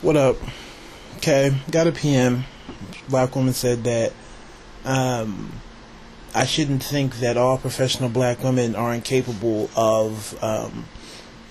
What up? Okay, got a PM. Black woman said that I shouldn't think that all professional black women are incapable of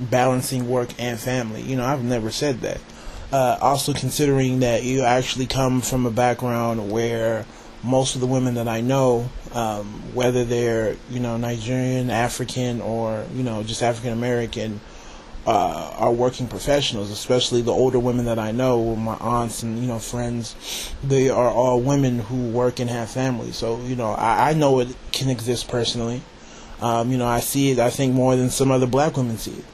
balancing work and family. I've never said that. Also, considering that you actually come from a background where most of the women that I know, whether they're Nigerian, African, or just African American, are working professionals. Especially the older women that I know, my aunts and friends, they are all women who work and have families. So I know it can exist personally. I see it. I think more than some other black women see it.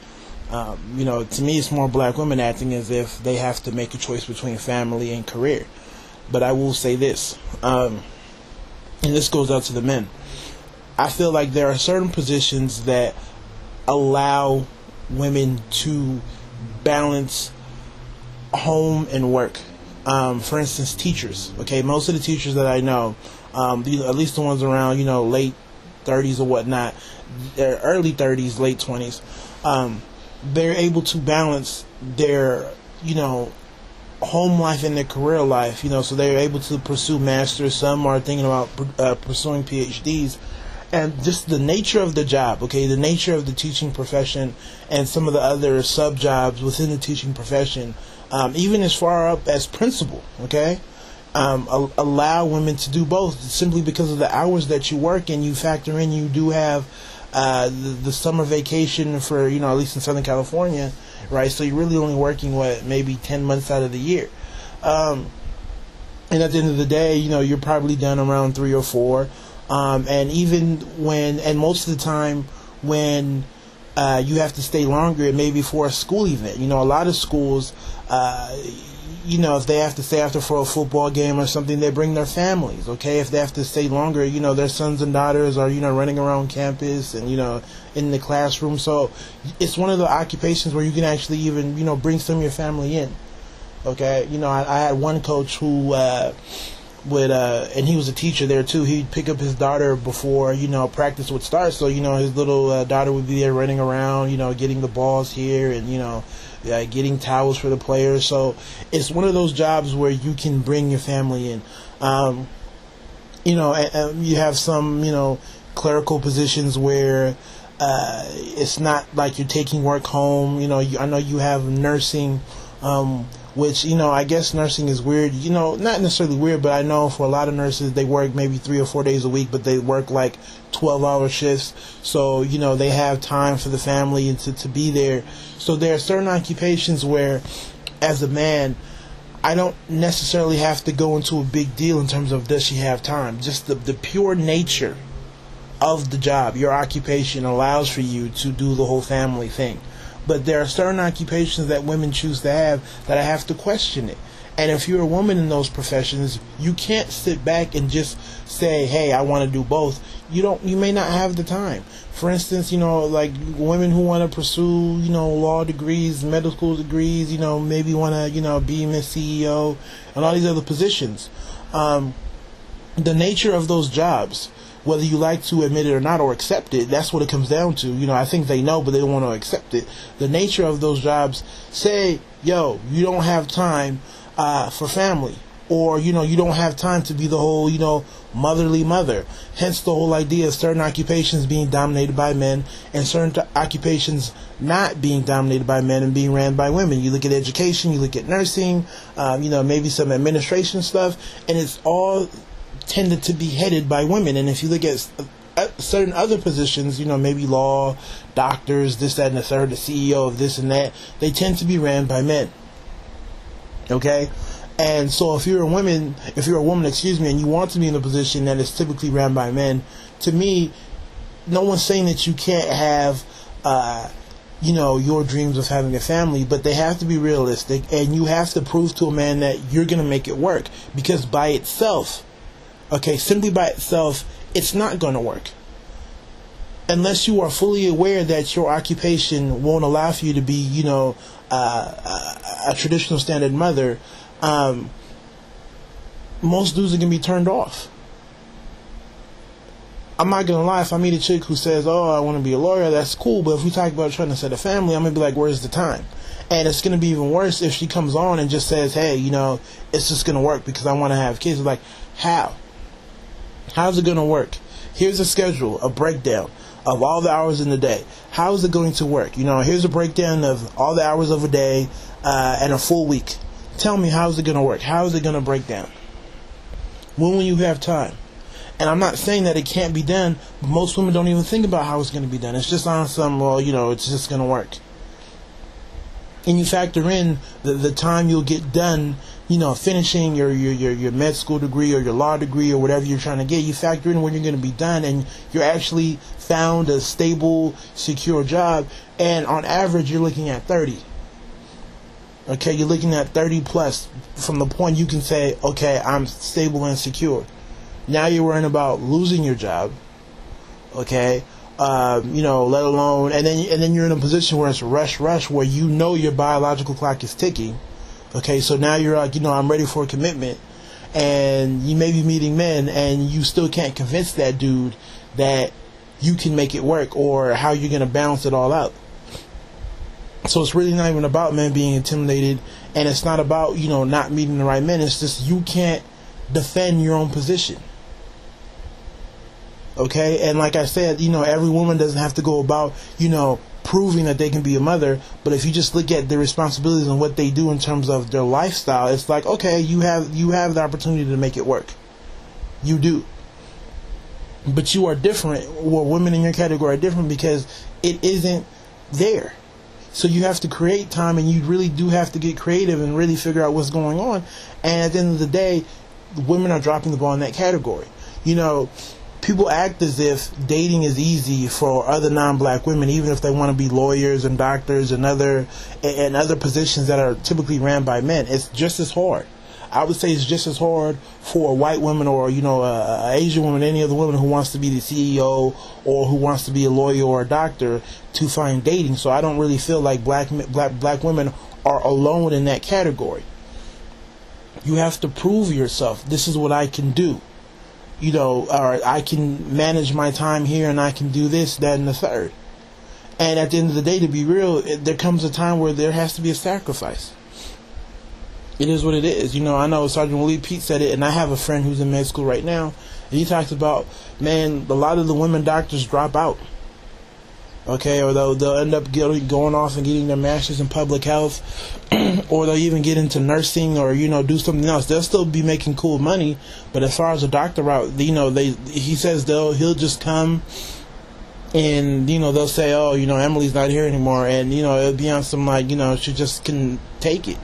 To me, it's more black women acting as if they have to make a choice between family and career. But I will say this, and this goes out to the men. I feel like there are certain positions that allow women to balance home and work. For instance, teachers. Okay, most of the teachers that I know, at least the ones around late 30s or whatnot, early 30s, late 20s, they're able to balance their home life and their career life. So they're able to pursue masters. Some are thinking about pursuing PhDs. And just the nature of the job, okay, the nature of the teaching profession and some of the other sub-jobs within the teaching profession, even as far up as principal, okay, allow women to do both simply because of the hours that you work, and you factor in you do have the summer vacation for, at least in Southern California, right? So you're really only working, maybe 10 months out of the year. And at the end of the day, you're probably done around 3 or 4. And even and most of the time when you have to stay longer, it may be for a school event. A lot of schools, if they have to stay after for a football game or something, they bring their families, okay? If they have to stay longer, their sons and daughters are, running around campus and, in the classroom. So it's one of the occupations where you can actually even, bring some of your family in, okay? I had one coach who and he was a teacher there too. He'd pick up his daughter before practice would start, so his little daughter would be there running around, getting the balls here and getting towels for the players. So it's one of those jobs where you can bring your family in. And you have some clerical positions where it's not like you're taking work home. I know you have nursing, which, I guess nursing is weird. Not necessarily weird, but I know for a lot of nurses, they work maybe 3 or 4 days a week, but they work like 12-hour shifts. So, they have time for the family and to be there. So there are certain occupations where, as a man, I don't necessarily have to go into a big deal in terms of does she have time. Just the pure nature of the job, your occupation allows for you to do the whole family thing. But there are certain occupations that women choose to have that I have to question it. And if you're a woman in those professions, you can't sit back and just say, hey, I want to do both. You may not have the time. For instance, like women who want to pursue, law degrees, medical degrees, maybe want to, be Miss CEO and all these other positions. The nature of those jobs, whether you like to admit it or not or accept it, that's what it comes down to. I think they know, but they don't want to accept it. The nature of those jobs say, yo, you don't have time for family. Or, you don't have time to be the whole, motherly mother. Hence the whole idea of certain occupations being dominated by men and certain occupations not being dominated by men and being ran by women. You look at education, you look at nursing, maybe some administration stuff, and it's all tended to be headed by women. And if you look at certain other positions, maybe law, doctors, this, that, and the third, the CEO of this and that, they tend to be ran by men. Okay? And so if you're a woman, and you want to be in a position that is typically ran by men, to me, no one's saying that you can't have your dreams of having a family, but they have to be realistic, and you have to prove to a man that you're going to make it work. Because by itself, simply by itself, it's not going to work. Unless you are fully aware that your occupation won't allow for you to be, a traditional standard mother, most dudes are going to be turned off. I'm not going to lie, if I meet a chick who says, oh, I want to be a lawyer, that's cool, but if we talk about trying to set a family, I'm going to be like, where's the time? And it's going to be even worse if she comes on and just says, hey, it's just going to work because I want to have kids. Like, how? How's it going to work? Here's a schedule, a breakdown of all the hours in the day. How is it going to work? Here's a breakdown of all the hours of a day and a full week. Tell me, how is it going to work? How is it going to break down? When will you have time? And I'm not saying that it can't be done, but most women don't even think about how it's going to be done. It's just on some, it's just going to work. And you factor in the time you'll get done, finishing your med school degree or your law degree or whatever you're trying to get. You factor in when you're going to be done, and you're actually found a stable, secure job. And on average, you're looking at 30. Okay, you're looking at 30 plus from the point you can say, okay, I'm stable and secure. Now you're worrying about losing your job. Okay. Let alone, and then you're in a position where it's rush, where your biological clock is ticking. Okay, so now you're like, I'm ready for a commitment, and you may be meeting men, and you still can't convince that dude that you can make it work or how you're gonna balance it all out. So it's really not even about men being intimidated, and it's not about not meeting the right men. It's just you can't defend your own position. Okay, and like I said, every woman doesn't have to go about, proving that they can be a mother. But if you just look at their responsibilities and what they do in terms of their lifestyle, it's like, okay, you have the opportunity to make it work. You do. But you are different. Well, women in your category are different because it isn't there. So you have to create time, and you really do have to get creative and really figure out what's going on. And at the end of the day, women are dropping the ball in that category. People act as if dating is easy for other non-black women, even if they want to be lawyers and doctors and other positions that are typically ran by men. It's just as hard. I would say it's just as hard for a white woman or a Asian woman, any other woman who wants to be the CEO or who wants to be a lawyer or a doctor to find dating. So I don't really feel like black women are alone in that category. You have to prove yourself. This is what I can do. Or I can manage my time here, and I can do this, that, and the third. And at the end of the day, to be real, there comes a time where there has to be a sacrifice. It is what it is. I know Sergeant Willie Pete said it, and I have a friend who's in med school right now, and he talks about, man, a lot of the women doctors drop out. Okay, or they'll end up going off and getting their master's in public health, or they'll even get into nursing or do something else. They'll still be making cool money, but as far as a doctor route, he says he'll just come and they'll say, oh, Emily's not here anymore, and it'll be on some like she just couldn't take it.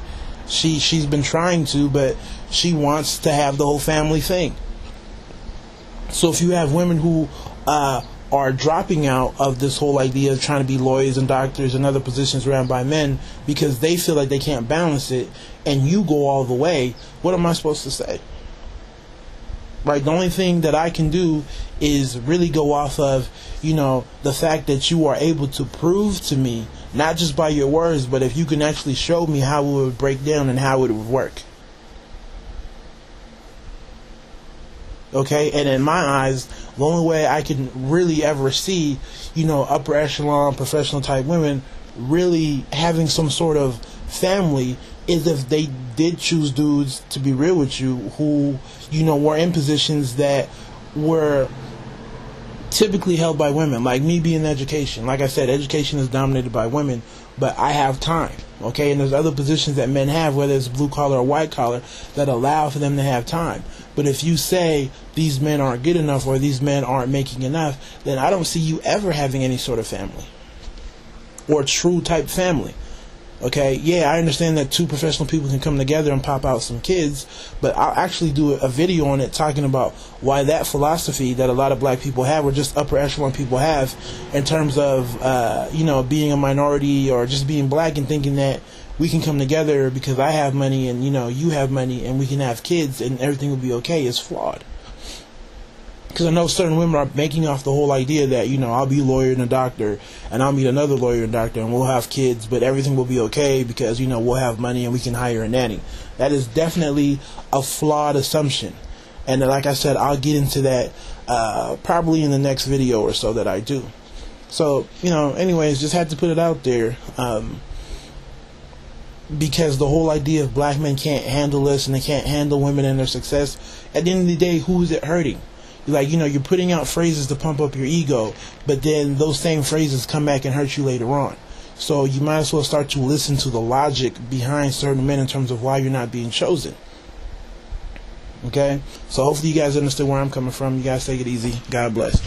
She's been trying to, but she wants to have the whole family thing. So if you have women who are dropping out of this whole idea of trying to be lawyers and doctors and other positions ran by men because they feel like they can't balance it, and you go all the way, what am I supposed to say? Right? The only thing that I can do is really go off of, the fact that you are able to prove to me, not just by your words, but if you can actually show me how it would break down and how it would work. Okay, and in my eyes, the only way I can really ever see, upper echelon, professional type women really having some sort of family is if they did choose dudes, to be real with you, who, were in positions that were typically held by women. Like me being in education. Like I said, education is dominated by women, but I have time. Okay, and there's other positions that men have, whether it's blue collar or white collar, that allow for them to have time. But if you say these men aren't good enough or these men aren't making enough, then I don't see you ever having any sort of family or true type family. Okay, yeah, I understand that two professional people can come together and pop out some kids, but I'll actually do a video on it talking about why that philosophy that a lot of black people have, or just upper echelon people have, in terms of, being a minority or just being black and thinking that we can come together because I have money and, you have money and we can have kids and everything will be okay, is flawed. Because I know certain women are making off the whole idea that, I'll be a lawyer and a doctor, and I'll meet another lawyer and doctor, and we'll have kids, but everything will be okay because, we'll have money and we can hire a nanny. That is definitely a flawed assumption. And like I said, I'll get into that probably in the next video or so that I do. So, anyways, just had to put it out there. because the whole idea of black men can't handle this and they can't handle women and their success, at the end of the day, who is it hurting? Like, you're putting out phrases to pump up your ego, but then those same phrases come back and hurt you later on. So you might as well start to listen to the logic behind certain men in terms of why you're not being chosen. Okay? So hopefully you guys understand where I'm coming from. You guys take it easy. God bless.